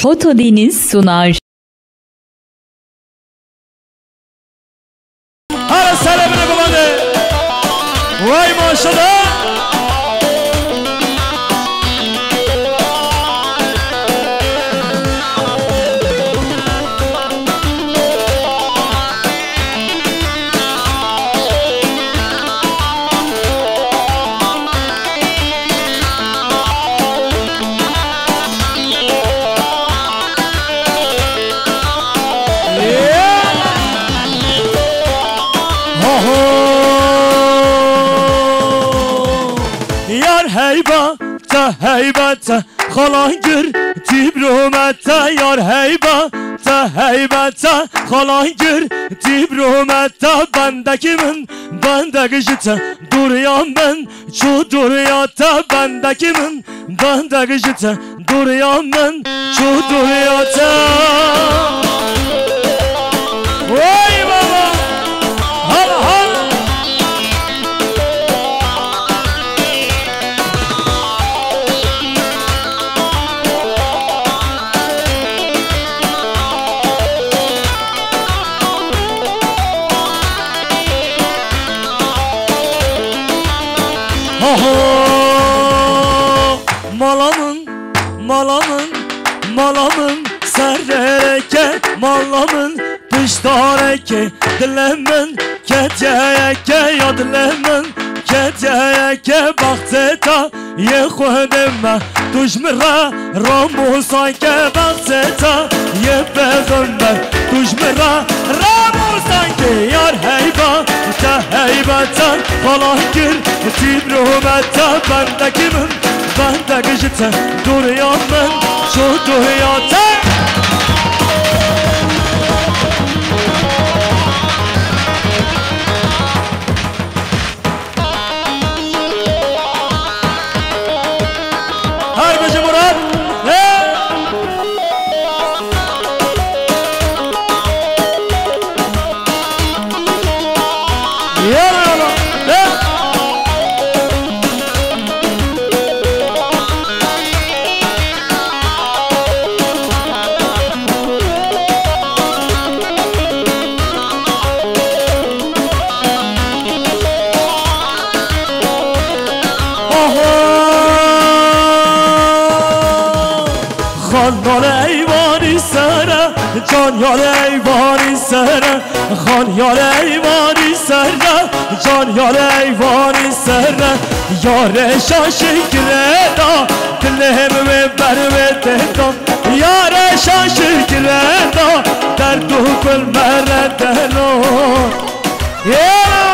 Fotodeniz sunar. Her selamını bulanı. Vay maşallah. هیبت خالانگر تیبرومت یار هیبت خالانگر تیبرومت بندگی من بندگی جت دوریان من چو دوریات بندگی من بندگی جت دوریان من چو دوریات وای بابا هلا هلا Malamın serreke malamın piştareke dilemin ketiyeke ya dilemin ketiyeke bakteta ye khudema tujmira ramusanke bakteta ye begumbe tujmira ramusanke yar heybatan falahgir tibruhumeta bendekimin bendeki jite duruyan ben şu dünyada Hay Bacı Murat Can yar eyvani sere Khan yar eyvani sere Can yar eyvani sere Yare şaşıkreda Dilhem ve bervededa Yare şaşıkreda Derdu kul meredelo Yeah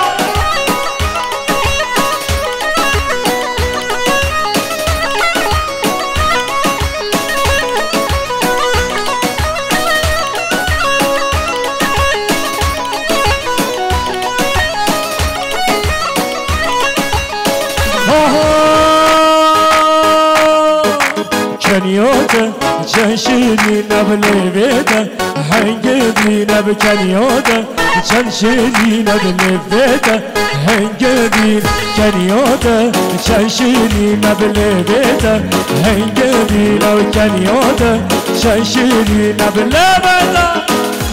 Kenyoda Canşini neblevede Hengedi neb kenyoda Canşini neblevede Hengedi kenyoda Canşini neblevede Hengedi neb kenyoda Canşini neblevede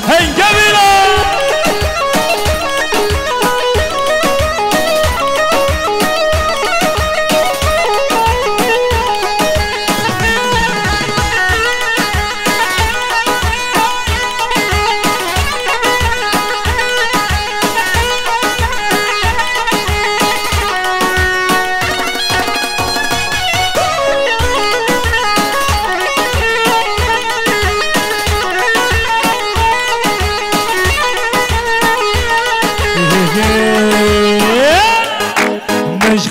Hengedi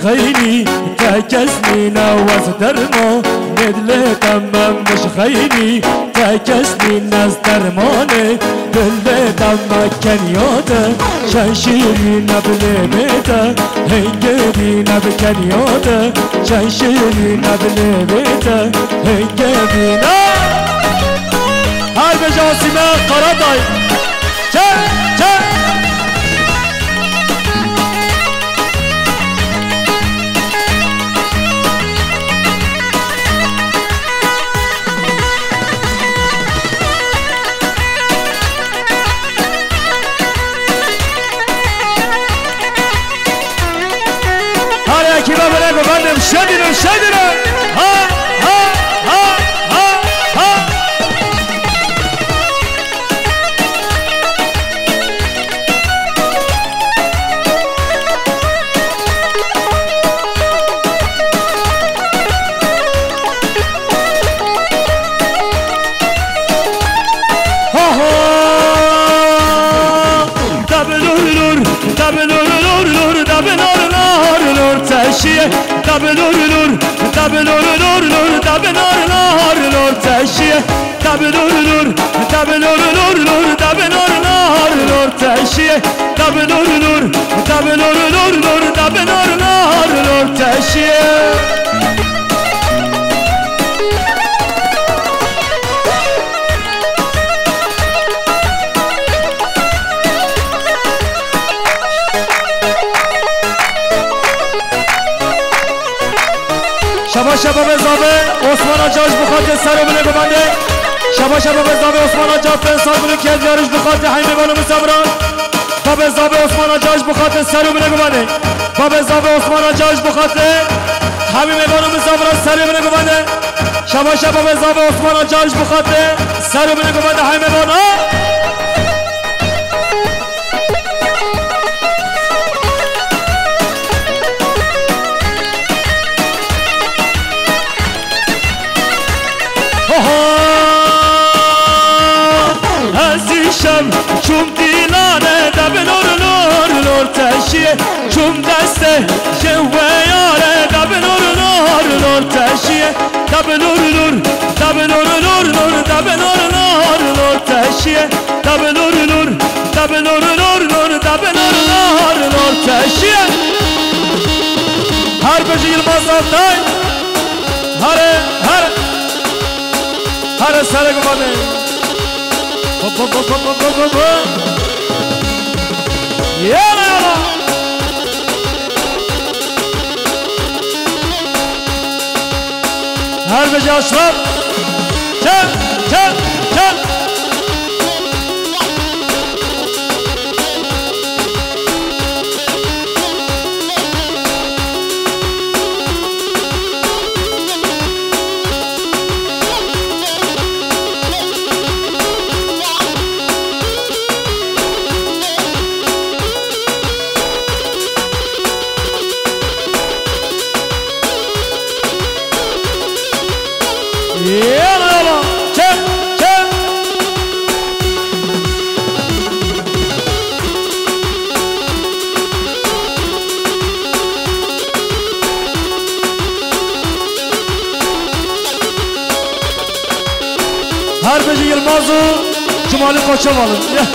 خيني تاكسني نواز درمو ندلي تمام مش خيني تاكسني ناس درموني دلي تمام كنيوتا شنشيري نبلي بيتا هنجري نب كنيوتا شنشيري نبلي بيتا هنجري نب هاي بجاسمة قرداي دبلور دبلور دبلور تشيه دبلور دبلور تشيه دبلور تشيه شباب زابه عثمان آجاش بخاطر سر بله گمانده شباب زابه عثمان آجاش پنسان بله که دیارش بخاطر حیمه بانو مسابران باب زابه عثمان آجاش بخاطر سر بله گمانده باب زابه عثمان آجاش بخاطر حیمه بانو مسابران سر بله گمانده شباب زابه عثمان آجاش بخاطر سر بله گمانده حیمه بانو عزیشم چوم دیلانه دبلور تشیه چوم دسته جویاره دبلور تشیه دبلور تشیه دبلور تشیه هر بجی المصافتای هر سر گمانه يلا يلا هربج اشرف كم هر بجی یلمازو جمالی قاچه والن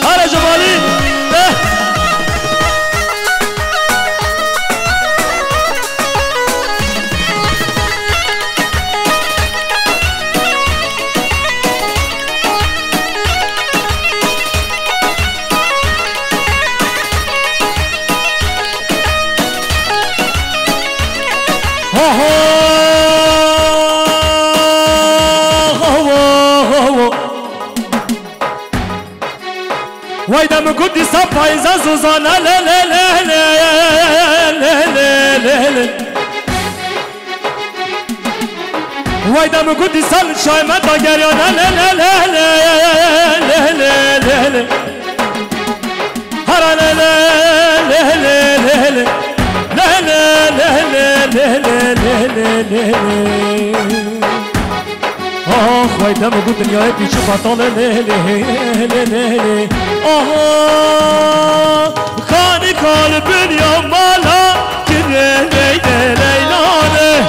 هر جمالی ويدم قدي صبا إذا زوزانا لا لا لا لا لا لا ويدم قدي صل شاي ما تغيرنا لا لا لا لا لا لا لا هرا لا لا لا لا لا لا لا لا لا لا آه ويدم قد دنیای پیچ و خطا له آه خانی کال بنیا مالا که لیلانه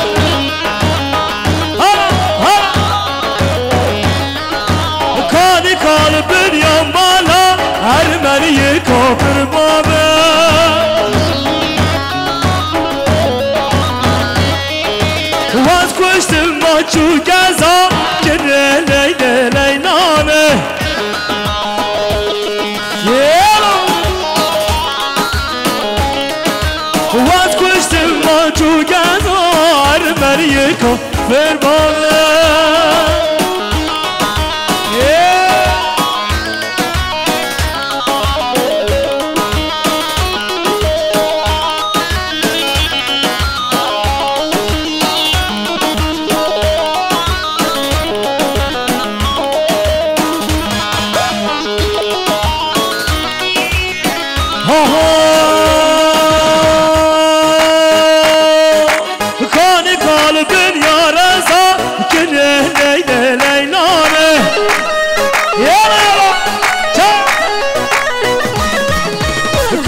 خانی کال بنیا مالا هر منی کافر بابه واز کشتم ما چو گزا لیلانه واز کشتم ما چو گزار مریکا فرمانه خانی کال دنیا رزا که لیلانه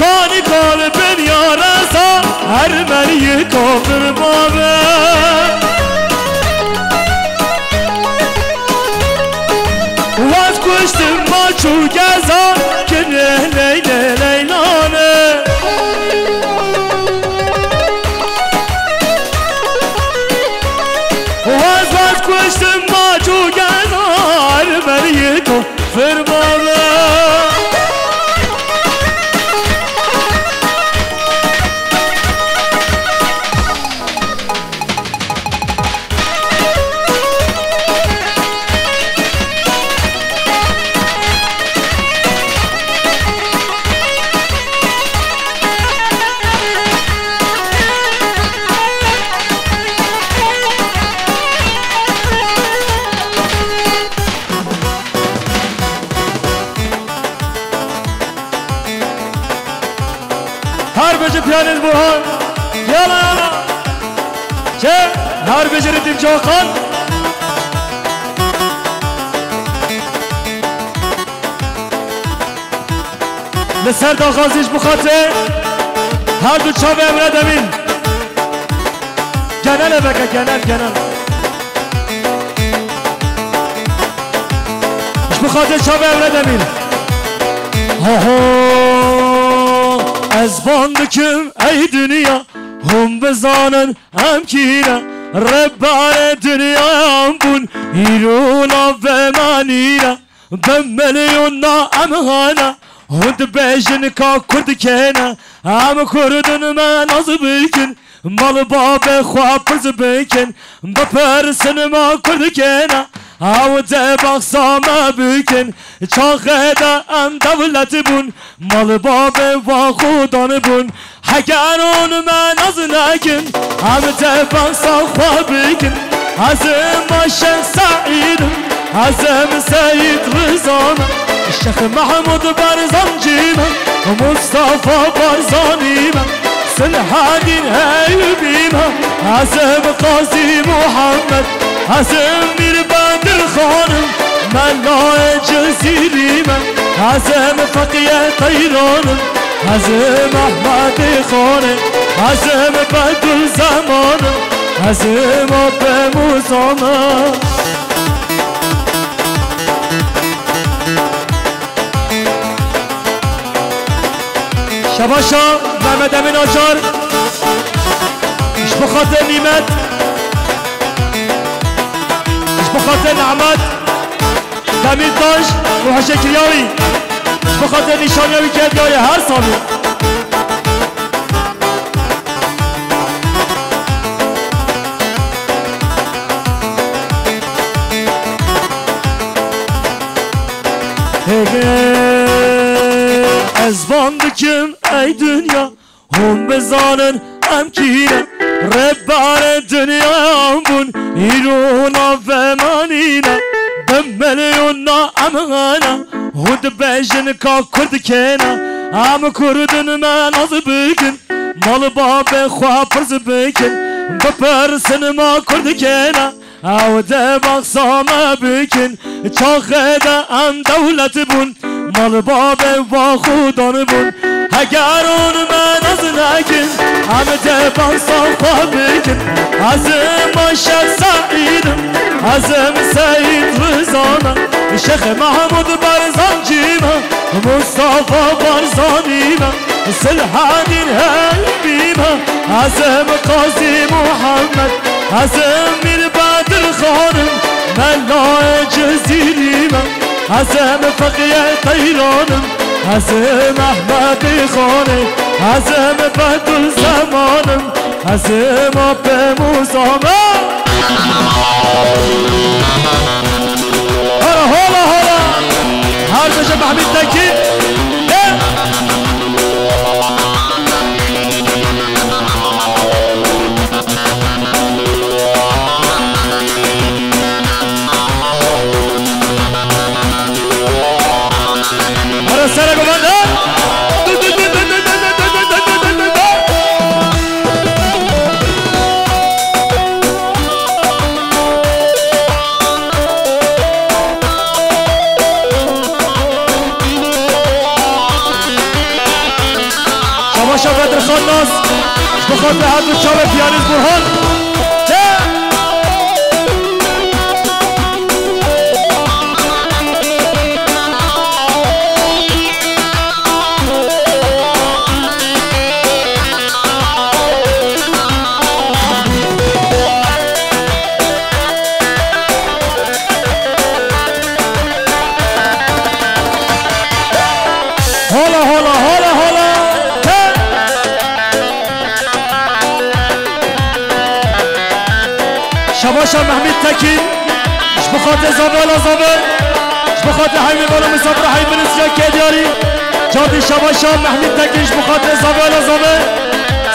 خانی کال دنیا رزا هر مری کافر بابه واز کشتم ما چو گزا که لیله لیلانه واز کشتم ما چو گزا بری کافر بابه پیانیز برهان یالا یالا چه هر بجریدیم جاخان لسر داخازیش بخاطر هر دو چاوه امره دمین گنل بکه گنل گنل اش بخاطر چاوه امره دمین از باندکم ای دنیا هم بزانن هم کیره ربار دنیا هم بون ایرونا و منیره به میلیونا امهانه هند بیشن کا کرد کنه هم کردن من از بکن مال باب خواب پرز بکن با پرسن ما کرد کنه او ده بخصامه بکن چاقه ده ام دولت بون مال باب و خودان بون اگر اون من از نکن هم ده بخصا خواه بکن ازم ماشن سعیدم ازم سعید رزانم الشيخ محمود برزان جيبه ومصطفى برزانيبه سلحانين هايبيبه عزم قاسي محمد عزم مير بدر خانم ملا جزيريبه عزم فقيه طيرانم عزم احمد خانم عزم بدر زمانم عزم اب موسامه شباشا محمد امین آجار اش بخاطر نیمت اش بخاطر نعمت دمیر تاش روح شکریاوی اش بخاطر نشانیاوی کردیای هر سالی از باندکم ای دنیا هم بزانن هم کیره ربار دنیا هم بون ایرونا و منینه به میلیونا امغانه هود بیشن کا کرد کنه هم کردن من از بکن مال باب خواه پرز بکن با پرسن ما کرد کنه او ده بخصامه بکن چاقه ده ام دولت بون مال باب و خودان بون اگر اون من از نکن همه ده بخصا خواه بکن ازم ماشد سعیدم ازم سعید رزانم شیخ محمود برزان جیمه مصطفى برزانیمه سلحانین هیبیمه ازم قاسي محمد ازم میر بدر خانم ملا جزیریمه ازم فقیه طیرانم ازم احمد خانم ازم بدر زمانم ازم اب موسامه هلا هلا هر بشه محمد تکی سر گمانده بخاطر حضور چاوه پیانیز برهان شباشا محمد تکی اش بخاطر زابه ولا زابه اش بخاطر حیمی بالا مسافر حیمی نسیا که دیاری جادی شباشا محمد تکی اش بخاطر زابه ولا زابه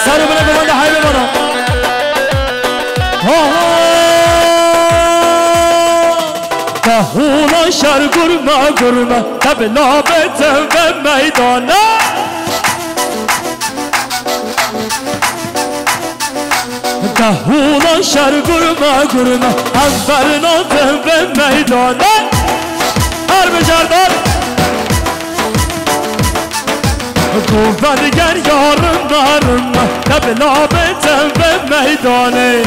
سرو بله بمند حیمی بالا دهونا شر گرمه گرمه تبلا بتن به میدانه دهونا شر گرمه گرمه هم برناتم به میدانه هر بجردار گوهرگر یارم دارم تبلا بتن به میدانه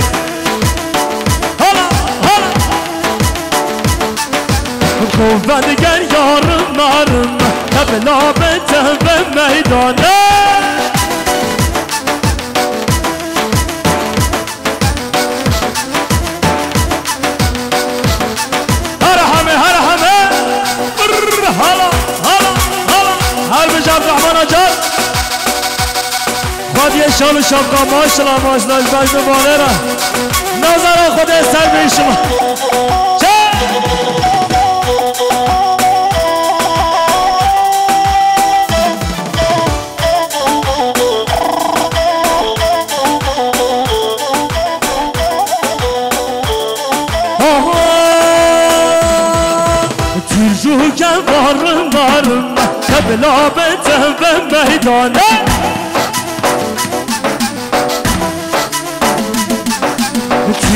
گوهرگر یارم دارم تبلا بتن به میدانه خودی شال و شبکا ماشالله ماشالله بجن بانه را نظر خود سر به شما تیرجو که بارم بارم تبلا بتن به میدانه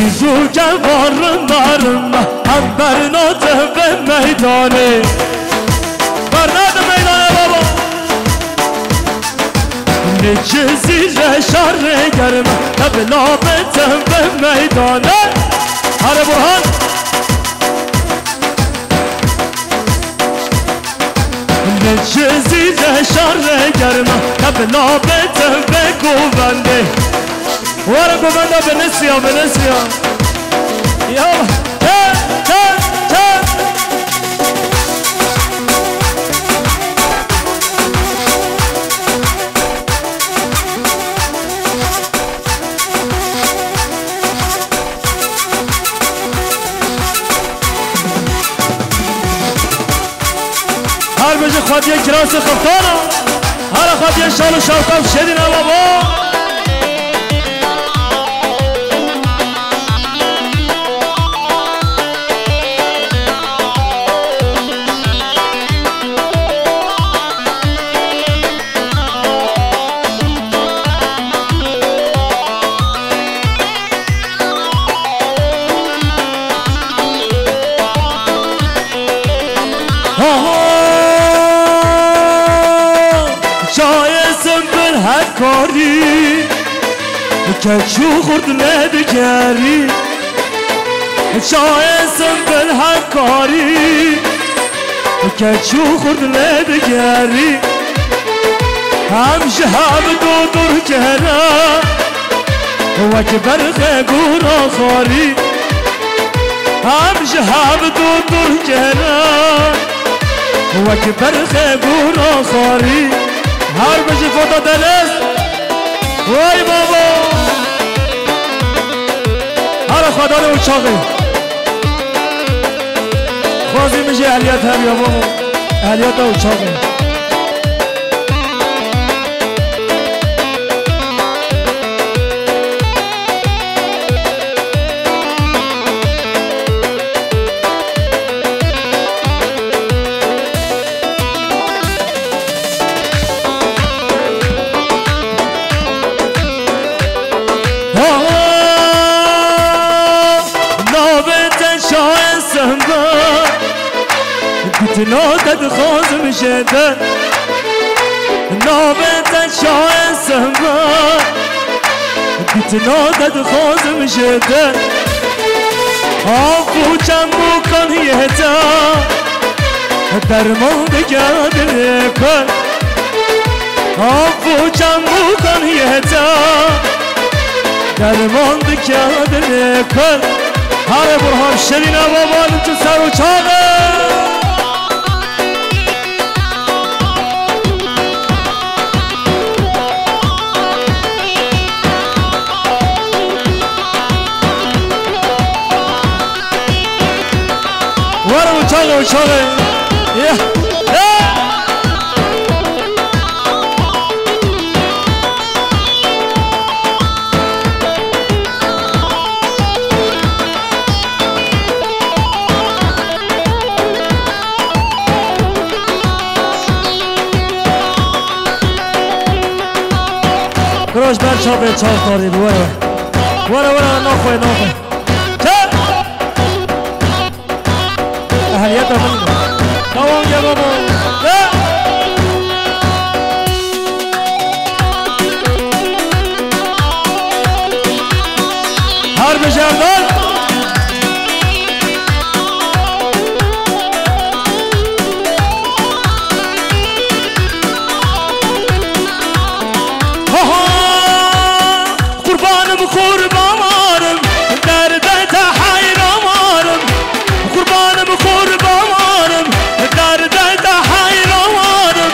تیزو جوارم دارم هم برناته به میدانه برناته میدانه بابا نچه زیر شر گرم تبلا بتن به میدانه هر برهان نچه زیر شر گرم تبلا بتن به گوونده وارا گوونده بنسیا بنسیا یا هر بجه خواهد یک کراس خفتانا هر خواهد یک شال و شاوکاف شدین بابا کاری که چو خورد ندکاری شایستم بل کاری که چو خورد ندکاری همشه هم دور کهنا و که برخ گورا خاری همشه هم دور کهنا و که برخ گورا خاری هر بجی فوتا دلست وای بابا هر خدای اچاقی خوازی میشه اهلیت هم یا بابا اهلیت اچاقی نادت خازم شده نابت شاه سما تنادد خازم شده آفو چمو کن یهتا درمان بگردن کن آفو چمو کن یهتا درمان بگردن کن هر برهان شرین آبان تو سر و چاقه Uçağı uçağı Kroş ben çabuk çabuk orayı vara nakhoy اهلیت من دوام یا بابا هر بجردان قربانم قربانم درد تحیر آمارم قربانم قربانم درد تحیر آمارم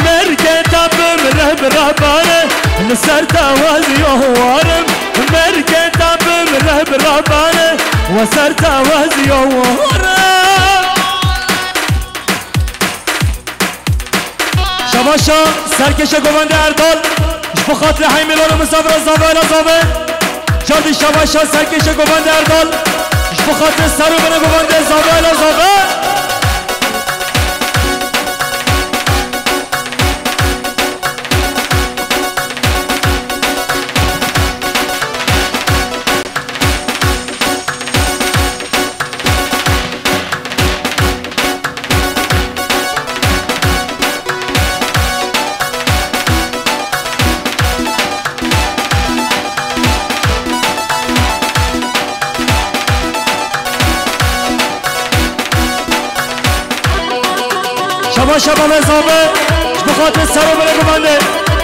مرکتبم رهبرانه لسر توازی آوارم مرکتبم رهبرانه و سر توازی آوارم شباشا سرکش گوانده اردال بخاطر حیملان مسافر زاوه جادی شباشا سرکش گوانده اردال بخاطر سرو بنا گوانده زاوه شبا مزابه بخاطر سر و بره گمانده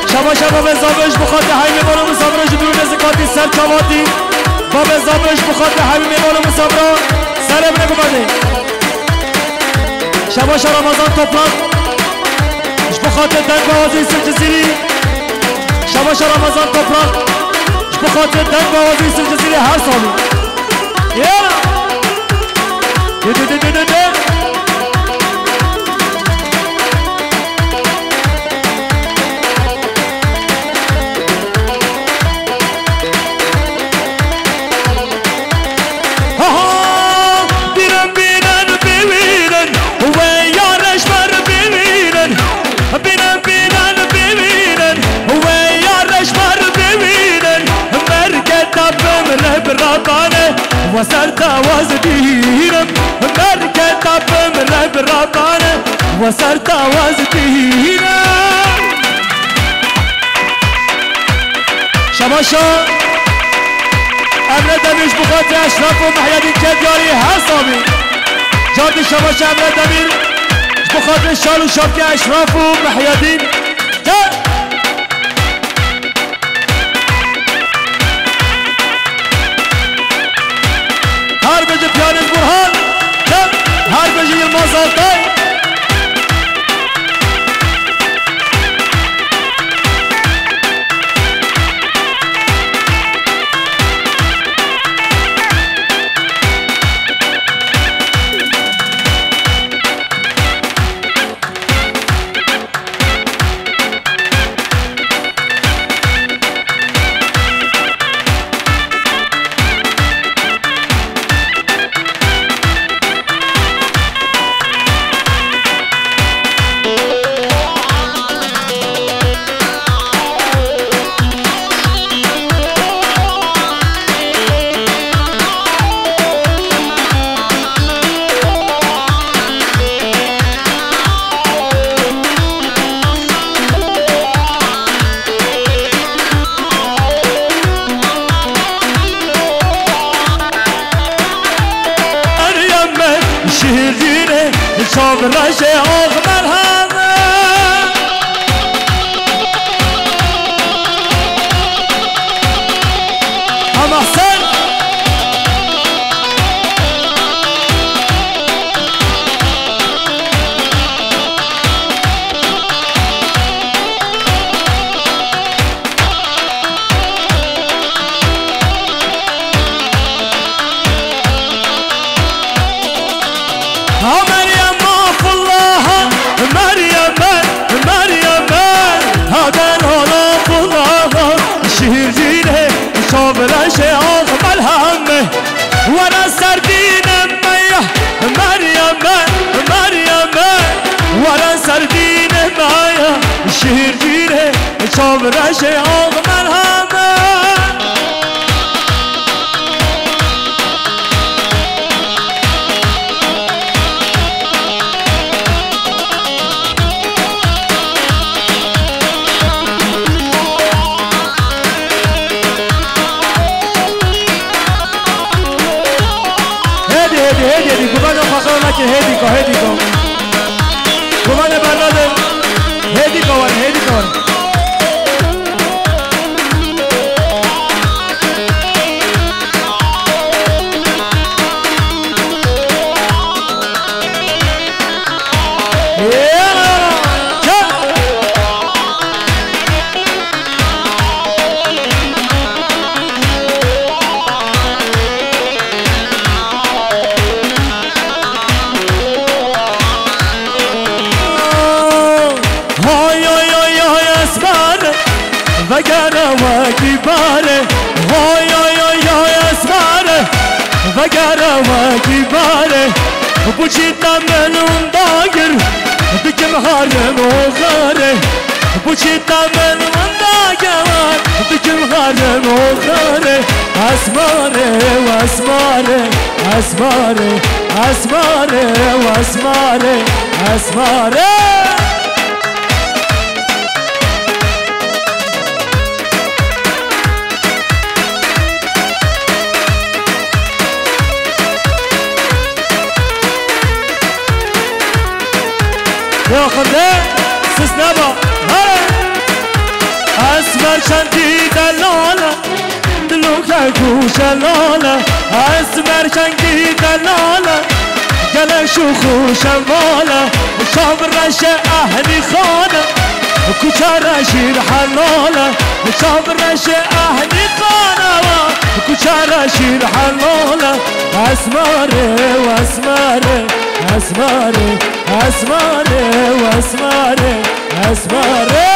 شبا مزابهش بخاطر حیمی بالا مسابره جبیون زکاتی سر چواتی با مزابهش بخاطر حیمی بالا مسابره سر بره گمانده شبا رمضان توپلان بخاطر دنگ بوازی سلجزیری شبا رمضان توپلان بخاطر دنگ بوازی سلجزیری هر سالی وسر تواز ديرم مركب من ربانه وسر تواز ديرم شباشا امر دميش بخاطر اشرف ومحيدين كدياري حسابي جادي شباشا امر دمير بخاطر شالو شابك اشرف ومحيدين هر بجه پیانز برهان هر بجه یلماز آلتای شیرینه چاو رش آغ مرهمه هم احسن برش آغ ملهمه ورا سردین میا مریم ورا سردین میا شیرینه چاورش آغ ملهمه هدی گوانه فقط نکه هدی کو گوانه برناده هدی کوان وگره وکی باره های اسماره وگره وکی باره بوچیتم منون داگر بکم حرم و غاره بوچیتم منون داگر بکم حرم و غاره اسماره و اسماره اسماره اسماره و اسماره اسماره يا خدام سسنبا اسمر شنگی دلاله دلوک کوشلاله اسمر شنگی دلاله گلش و خوشماله شام رش اهلی خانه کوچه رشیر حلاله شام رش اهلی خانه کوچه رشیر حلاله اسمره و اسمره اسماره اسماره و اسماره اسماره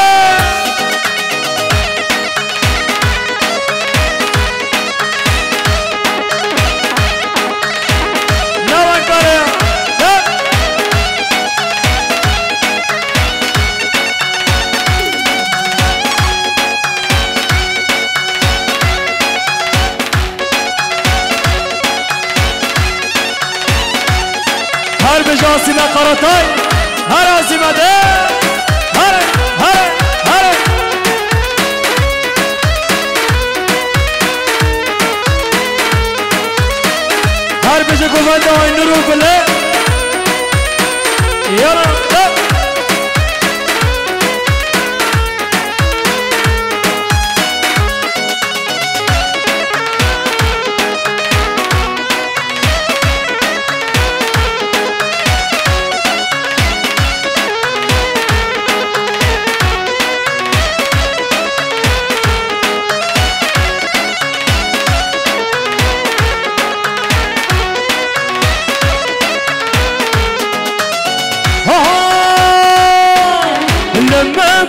نوک باره هر بجاسی نقارتای هر عزیمده هر بجا گوانده های نرو بله یالا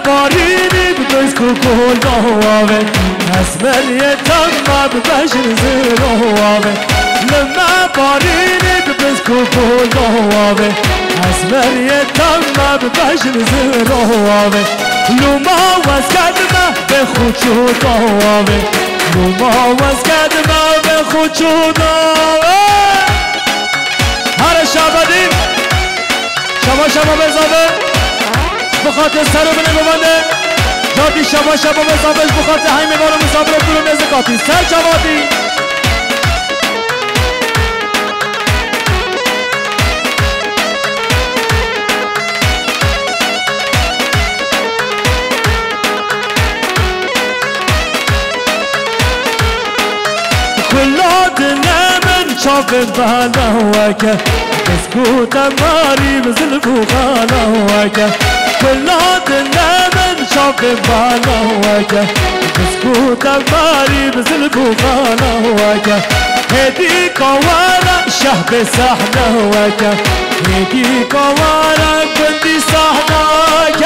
بارینی بدوز کوکول دهوامه اسمریه تمام بشر زیروامه لما بارینی بدوز کوکول دهوامه اسمریه تمام بشر زیروامه لوما وز کدمه به خوچو دهوامه لوما وز کدمه به خوچو دهوامه هر شبادیم شما بزاده بخاطر سر بنه ببنده جادی شبا بزابش بخاطر های میوانو مصابره برو نزکاتی سر جوادی شاف بهالهواك بسكوت ماري بزلفو خالهواك كلات النمن شاف بهالهواك بسكوت ماري بزلفو خالهواك هدي كوارا شهب سحنهواك هدي كوارا كنتي سحناك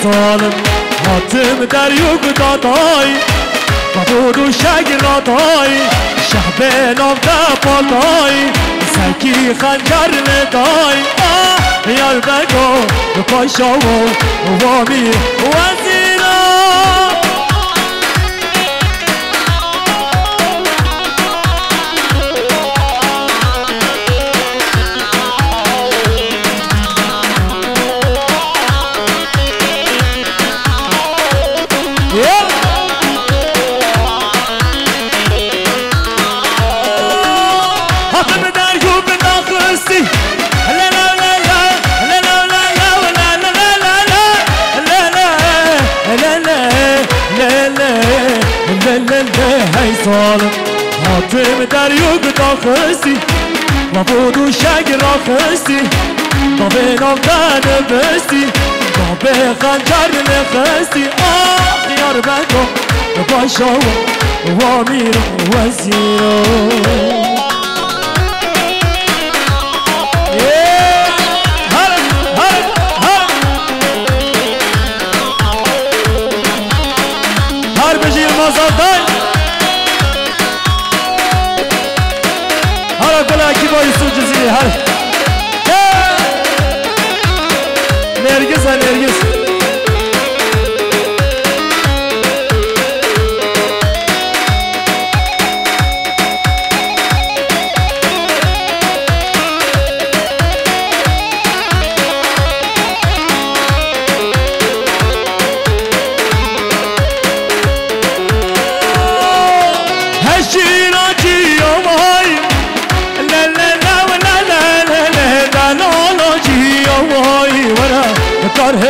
ظالم حاتم در یوگ دادای بابودو شگر دادای شهب نام ده پالای سکی خنجر ندای یار بگو پاشا و وامی وزیرا ظالم حاتم در یوگ داخستی و بودو شگر آخستی تا به نام نبستی تا به خنجر نخستی یار بگو پاشا و امیر و وزیرو هر بجیر مازادای کی با یوسف جزیری هر نرگس ها نرگس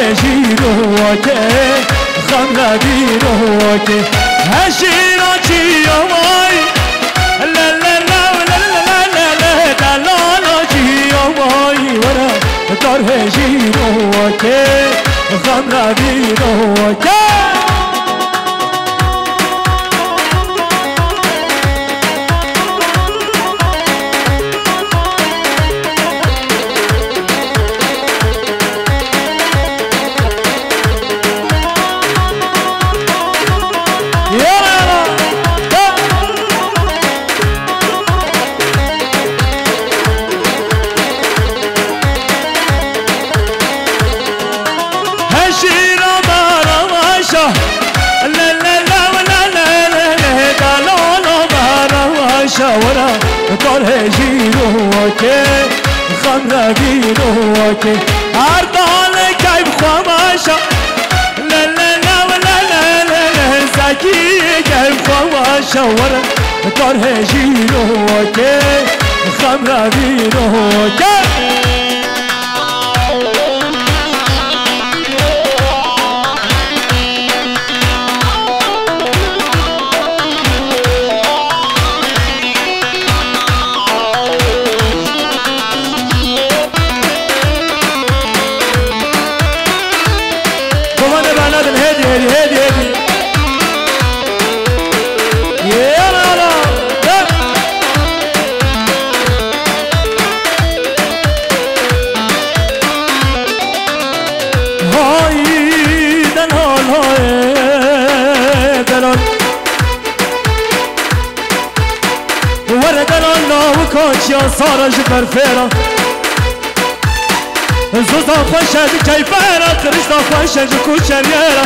هشیروکه خم ندیروکه هشیروچی وای لا لا لا لا لا لا لا دلالوچی وای ورا دار هشیروکه خم ندیروکه شاورا دار هجیروکه خم نبیروکه هر دال کیف خماشا لا لا لا لا لا لا زکی کیف خماشا ورا دار هجیروکه خم نبیروکه هدي وردن الله و کاچیا سارا جبر فیرا زوزا خوشد کیفرا کرشتا خوشد کوچریرا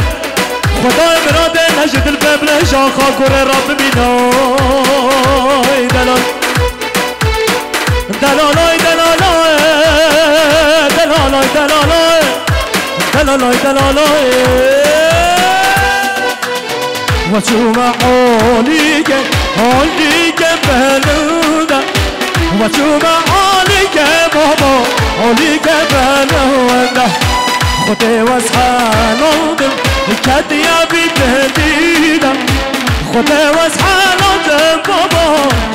خدای مراده نجد الببل جاخا گوره رب بینای دلال دلالای دلالای دلالای دلالای دلالای دلالای و چوم عالیگه عالیگه بلوده و چوم عالیگه بابا عالیگه بلوده خودی وز حالادم کدیا بیدیدم خودی وز حالادم بابا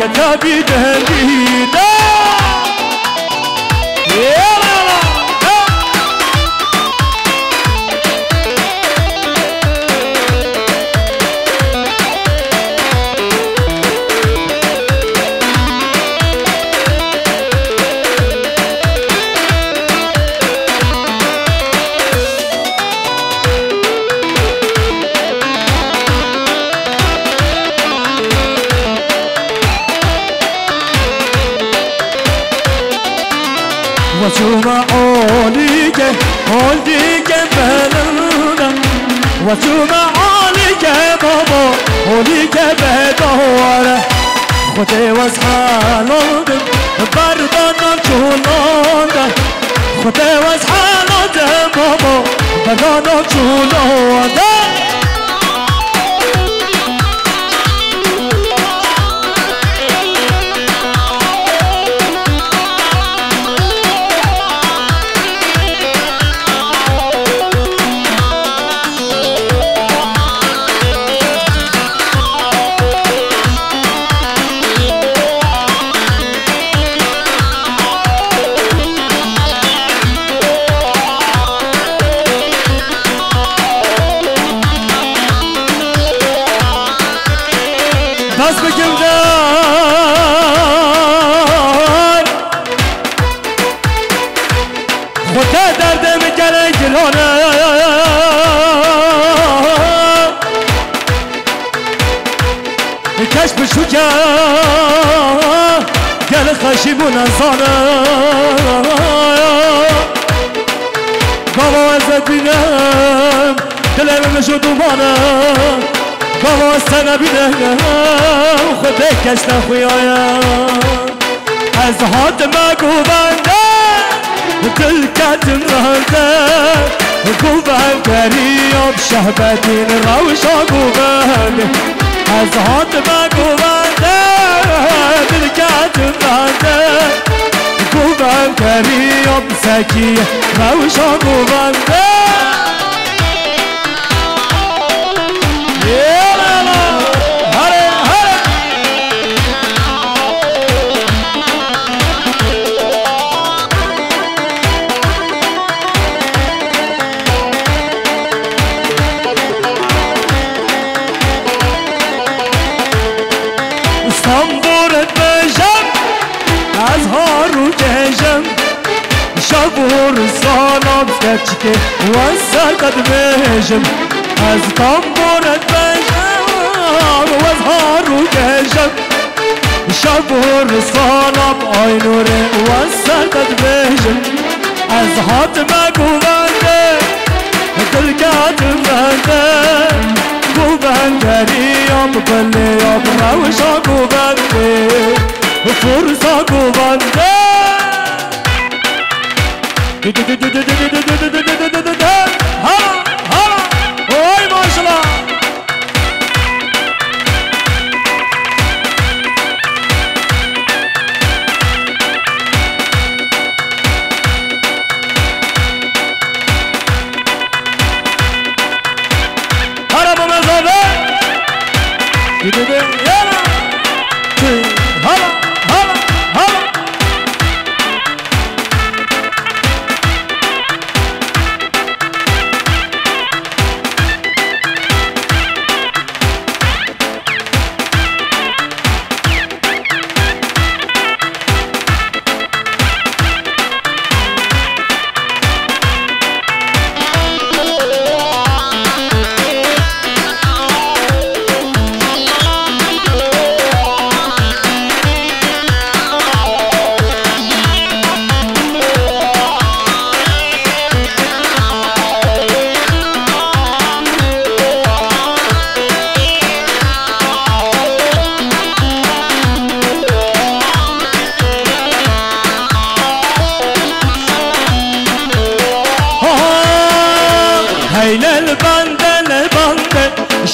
کدیا بیدیدم وشوم عاليك عاليك بلونا وشوم عاليك بابا عاليك بدوره خودي وزحالودم بردانم چولانده خودي وزحالودم بابا بردانم چولانده دست بکن دار خودت درد میکنه گلانه کشف شو که گل خشیبون انسانه بابا ازت بینم دلم نشو دوبانه بابا سنه بینم خودت کش نخویایم از هات مگو بنده دل کتم رهنده گو بندری آب شهبتین روشا گو بنده از هات مگو بنده دل کتم رهنده گو بندری آب سکی روشا گو بنده استنبورت بجم از هارو جهجم شبور سالم کچکه و سرقد بجم از تنبورت بجم و از هارو جهجم شبور سالم آینوره و سرقد بجم از هات مگو بنده دل کتم بنده گو بندری آب گله آب روشا گو بنده فرزا گو بنده ها ها اوی ماشالله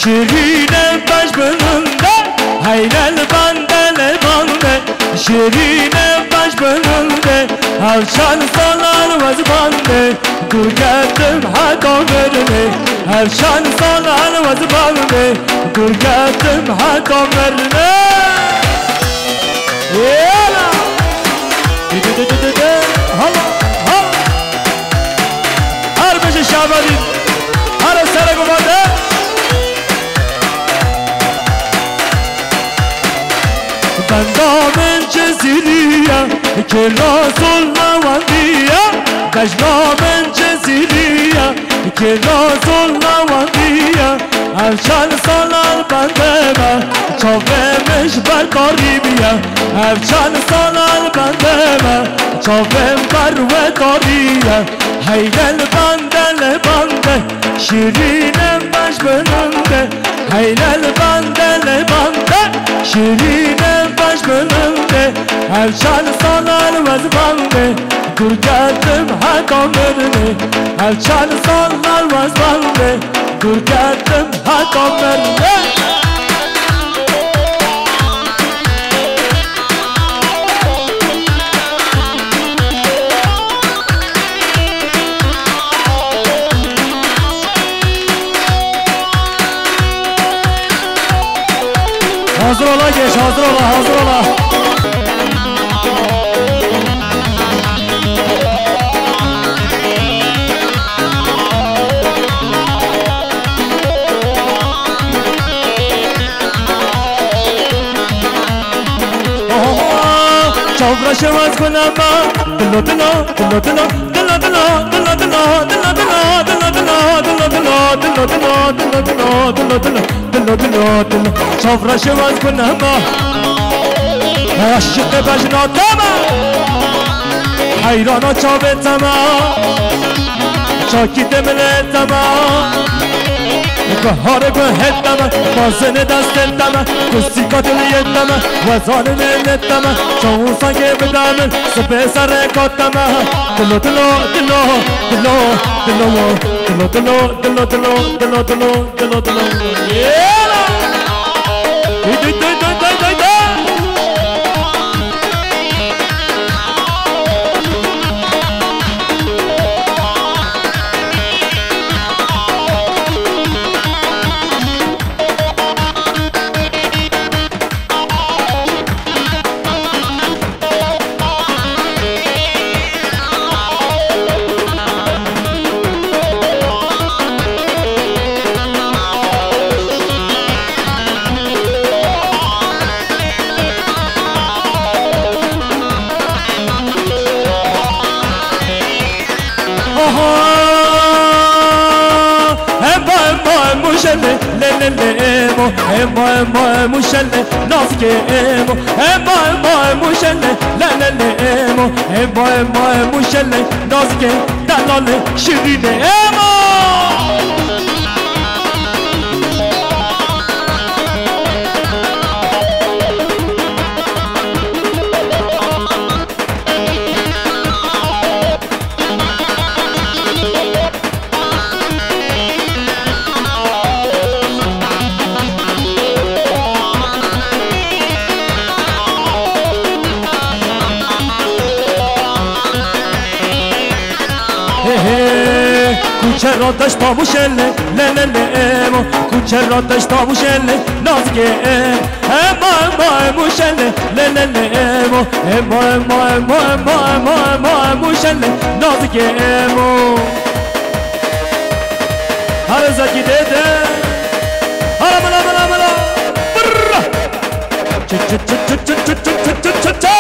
شیرین بش بلنده حیلل بنده لبنده شیرین بش بلنده هر چند سالان وز بنده دور گردم حتا مرنه هر چند سالان وز بنده دور گردم حتا مرنه یالا هلا هلا هر بشه شعبانی هر سرک اومده بندامن جزیریه که رازل نواندیه بجنامن جزیریه که رازل نواندیه هر چند سالان بنده من چاومش بر قریبیه هر چند سالان بنده من چاوم بر وداریه حیلل بنده لبنده شیرینم بش بلنده حیلل بنده لبنده شیرینم بش بلنده هر چند سالان وز بنده دور گردم حتا مرنه هر چند سالان وز بنده دور گردم حتا مرنه hazır ola geç, hazır ola, hazır ola. Çavraşım az kunama, dilo dilo, dilo dilo, dilo dilo, dilo dilo, dilo dilo, dilo dilo, dilo dilo, dilo dilo, dilo dilo, dilo dilo, dilo. Çavraşım az kunama, aşık bejna tama, hayrana çavet tama, çaki demle tama. بهار گهدم بازن دستم کسی کاتلیتم وزان نتم چون سنگ بدم سپه سر کاتم دلو دلو دلو دلو دلو دلو دلو دلو دلو دلو دلو دلو دلو یالا دی دی دی دی دی دی emo emo mushelle naske emo emo emo mushelle la la la emo emo emo mushelle naske dalale shirine emo چرا داشت پاموشله لله امو چرا داشت پاموشله نازگه اما موشله لله امو اما موشله نازگه امو هر زکی دیده هر ملا ملا ملا برا چه چه چه چه چه چه چه چه چه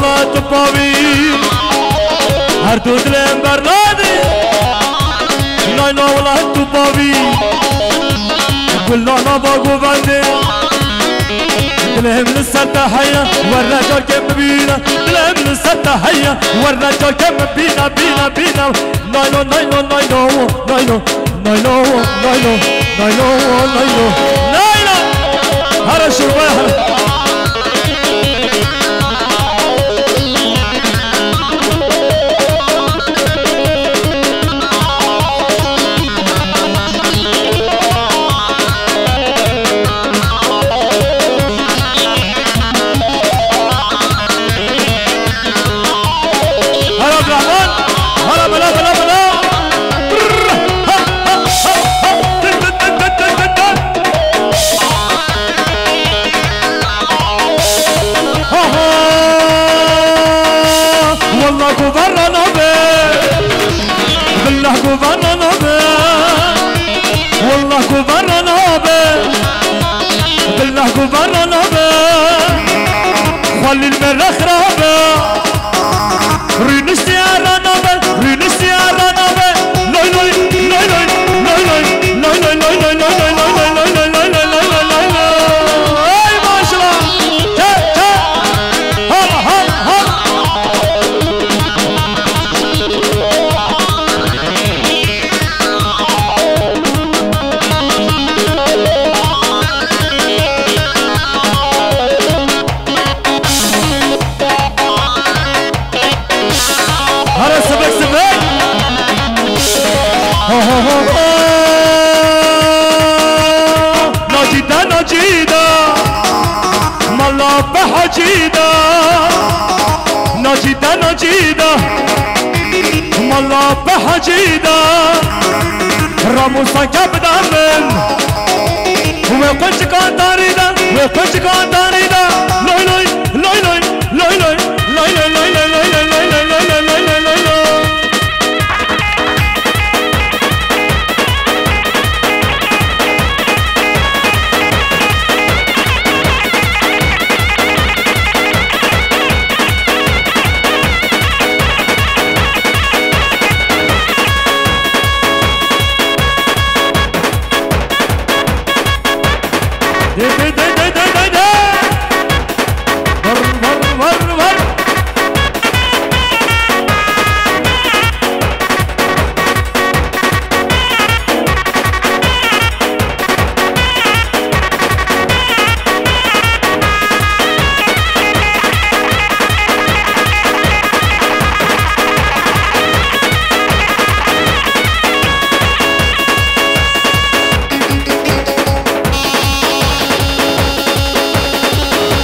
لا تبابي هردود لهم برنادي ناينو ولا تبابي كلنا باقو بندي دلهم لسه تحية والرجال كم بينا دلهم لسه تحية والرجال كم بينا بينا بينا نايلو نايلو نايلو نايلو نايلو نايلو نايلو نايلو نايلو هلا شربة خلي المرة خرابة رينستي على نابل رينستي على نابل لاي لاي لاي لاي لاي لاي لاي لاي لاي لاي لاي لاي لاي لاي لاي اي ما شاء الله تا هلا هلا هلا نجيدا نجيدا ملا بحجيدا نجيدا نجيدا ملا بحجيدا راموسا كبدا من وقلت كان تاريدا وقلت كان تاريدا لوي لوي لوي لوي لوي لوي لوي لوي لوي لوي لوي لوي لوي لوي لوي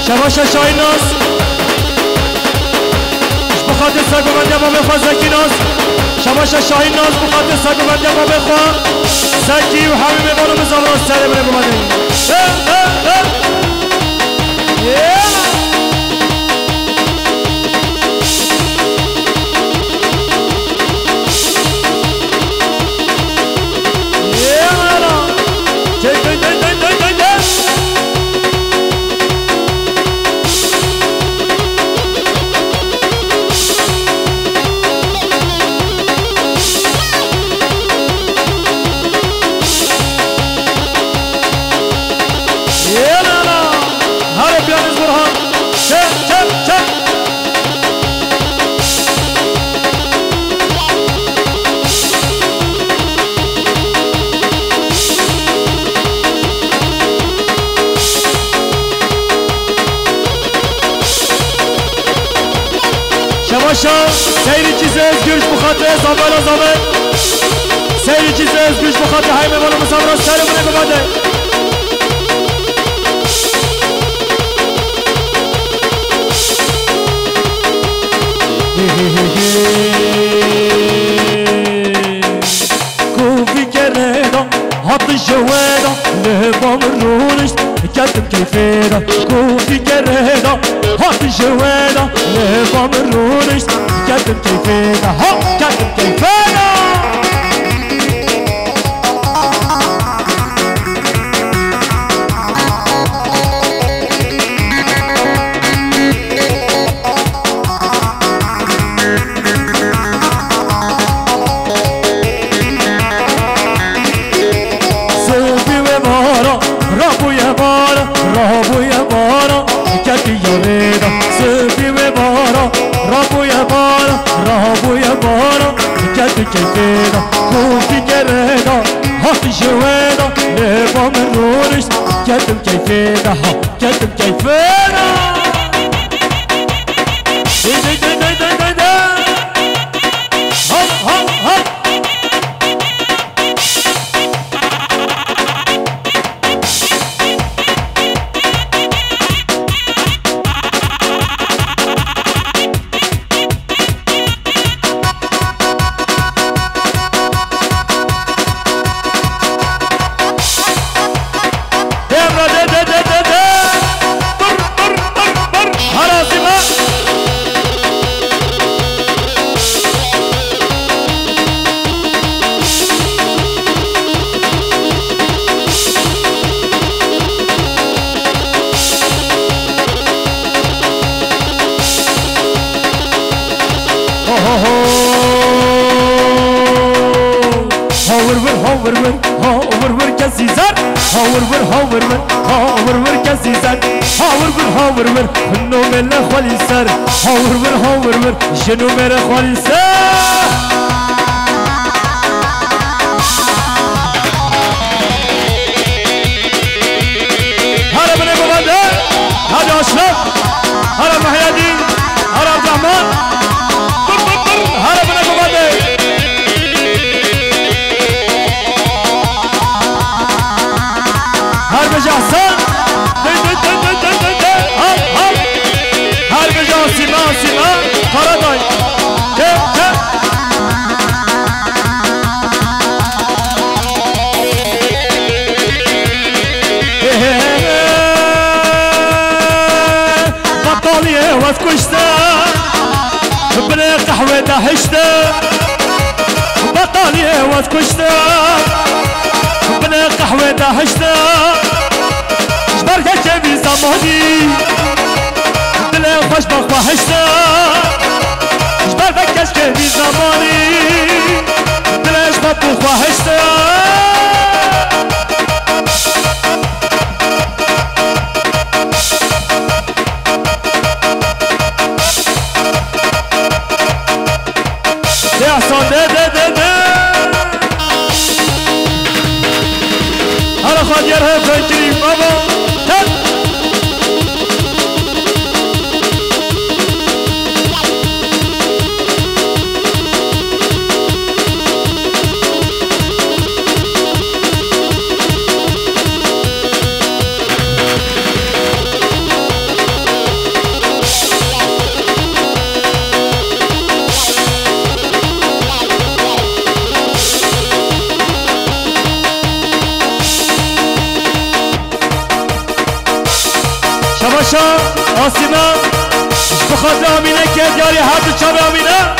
شباشا شايناس بخاطر ساقو بندیا با بخوا زکی ناس شباشا شاهین ناس بخاطر ساقو بندیا با بخوا زکی و حبیب بانو بزامران سره بره بمانه شباشا سیری چیز ازگرش بخاطر زابالا زابه سیری چیز ازگرش بخاطر های میمانو مسافران سر بونه بباده کوفی کرده حتی جوادا لبام رونش کتم کیفیدا کوفی کرده حتی جوادا لبام رونش کتم کیفیدا ها کتم کیفیدا جوانا لهبا من نورش كتم كيفنا كتم كيفنا دي دي دي دي دي دي دي هل هل هل هاور كسيزر هاور كسيزر هاور هنو من خالي سر هاور جنو من خالي سر هلا بن ابو بدر هذا اشرف هلا محي الدين هلا عبد الرحمن هلا بن ابو بدر هربج احسان هربج سیمان قرادای بطالیه وز کشته بله قهوه دهشته بطالیه وز کشته بله قهوه دهشته جبرکه که بی زمانی دل خوش بخواهشته جبرکه که بی زمانی دلش بخواهشته ده احسان ده هلا خادیر های فکری بابا شباشا آسیما بخاطر آمینه که دیاری هر دو چاوه آمینه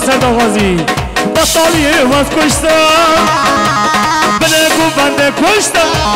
سر دغازی بطالیه وز کشتم بله گو بنده کشتم